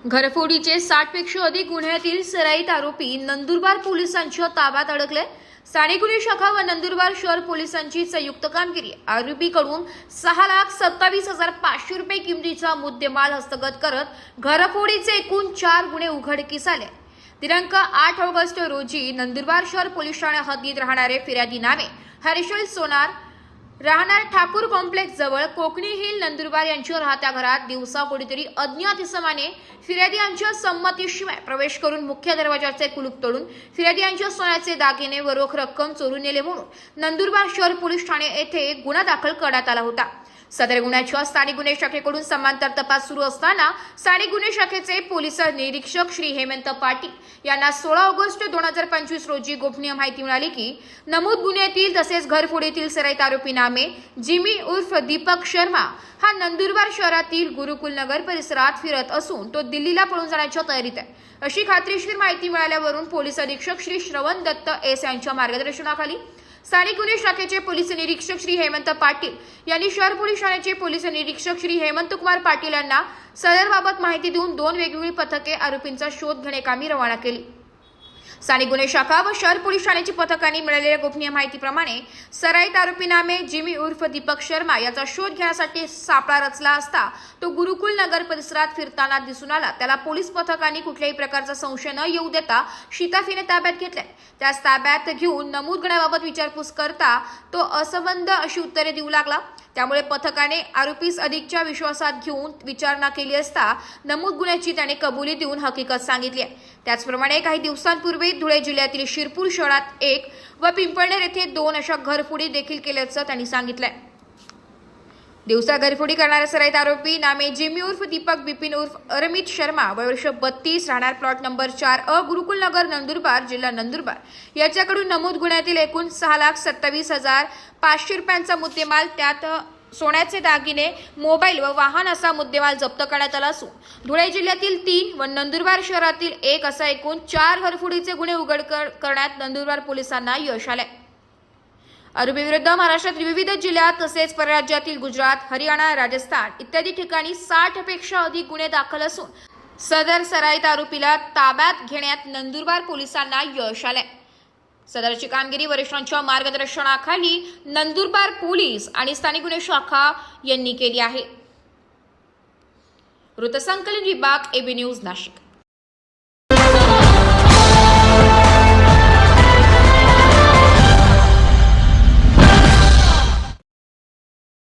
घरफोडीचे 60 पेक्षा अधिक गुन्ह्यातील सराईत आरोपी नंदुरबार पोलिसांच्या ताब्यात अडकले। स्थानिक गुन्हे शाखा व नंदुरबार शहर पोलिसांची संयुक्त कामगिरी आरोपीकडून 6,27,500 रुपये किमतीचा मुद्देमाल हस्तगत करत घरफोडीचे एकूण 4 गुन्हे उघडकीस आले। दिनांक 8 ऑगस्ट रोजी नंदुरबार शहर पोलीस ठाणे हद्दीत राहणारे फिर्यादी नामे हर्षल सोनार राहणार ठाकूर कॉम्प्लेक्स जवळ कोकणी हिल नंदुरबार यांच्या राहत्या घरात दिवसा कोणीतरी अज्ञात इसमाने फिर्यादी यांच्या संमतीशिवाय प्रवेश करून मुख्य दरवाजाचे कुलूप तोडून फिर्यादी यांच्या सोन्याचे दागिने व रोख रक्कम चोरून नेले म्हणून नंदुरबार शहर पोलीस ठाणे येथे गुन्हा दाखल करण्यात आला होता। सदर गुन्ह्याच्या स्थानिक गुन्हे शाखेकडून समांतर तपास सुरू असताना स्थानिक गुन्हे शाखेचे पोलीस निरीक्षक श्री हेमंत पाटील यांना 16 ऑगस्ट 2025 रोजी गोपनीय माहिती मिळाली की नमूद गुन्ह्यातील तसेच घरफोडीतील सराईत आरोपी नामे जिमी उर्फ दीपक शर्मा हा नंदुरबार शहरातील गुरुकुल नगर परिसरात फिरत असून तो दिल्लीला पळून जाण्याच्या तयारीत आहे अशी खात्रीशीर माहिती मिळाल्यावरून पोलीस अधीक्षक श्री श्रवण दत्त एस यांच्या मार्गदर्शनाखाली स्थानिक गुन्हे शाखेचे पोलीस निरीक्षक श्री हेमंत पाटील यांनी शहर पोलीस ठाण्याचे पोलीस निरीक्षक श्री हेमंत कुमार पाटील यांना सदरबाबत माहिती देऊन 2 वेगवेगळी पथके आरोपींचा शोध घेण्याकामी रवाना केली। स्थानिक गुन्हे शाखा व शहर पोलीस ठाण्याची पथकांनी मिळालेल्या गोपनीय माहितीप्रमाणे सराईत आरोपी नामे जिमी उर्फ दीपक शर्मा याचा शोध घेण्यासाठी सापळा रचला असता तो गुरुकुल नगर परिसरात फिरताना दिसून आला। त्याला पोलीस पथकांनी कुठल्याही प्रकारचा संशय न येऊ देता शिताफीने ताब्यात घेतले। त्यास ताब्यात घेऊन नमूद गुन्ह्याबाबत विचारपूस करता तो असंबद्ध अशी उत्तरे देऊ लागला। त्यामुळे पथकाने आरोपीस अधिकच्या विश्वासात घेऊन विचारणा केली असता नमूद गुन्ह्याची त्याने कबुली देऊन हकीकत सांगितली आहे। त्याचप्रमाणे काही दिवसांपूर्वी धुळे जिल्ह्यातील शिरपूर शहरात 1 व पिंपळनेर येथे 2 अशा घरफोडी देखील केल्याचं त्यांनी सांगितलंय। दिवसा घरफोडी करणारा सराईत आरोपी नामे जिमी उर्फ दीपक बिपिन उर्फ अरमित शर्मा वर्ष 32 राहणार प्लॉट नंबर 4 अ गुरुकुल नगर नंदुरबार जिल्हा नंदुरबार याच्याकडून नमूद गुन्ह्यातील एकूण 6,27,500 रुपयांचा मुद्देमाल त्यात सोन्याचे दागिने मोबाईल व वाहन असा मुद्देमाल जप्त करण्यात आला असून धुळे जिल्ह्यातील 3 व नंदुरबार शहरातील 1 असा एकूण 4 घरफोडीचे गुन्हे उघड करण्यात नंदुरबार पोलिसांना यश आले। आरोपीविरुद्ध महाराष्ट्रातील विविध जिल्ह्यात तसेच परराज्यातील गुजरात, हरियाणा, राजस्थान इत्यादी ठिकाणी 60 पेक्षा अधिक गुन्हे दाखल असून सदर सराईत आरोपीला ताब्यात घेण्यात नंदुरबार पोलिसांना यश आले। सदरची कामगिरी वरिष्ठांच्या मार्गदर्शनाखाली नंदुरबार पोलीस आणि स्थानिक गुन्हे शाखा यांनी केली आहे। वृत्तसंकलन विभाग एबी न्यूज नाशिक।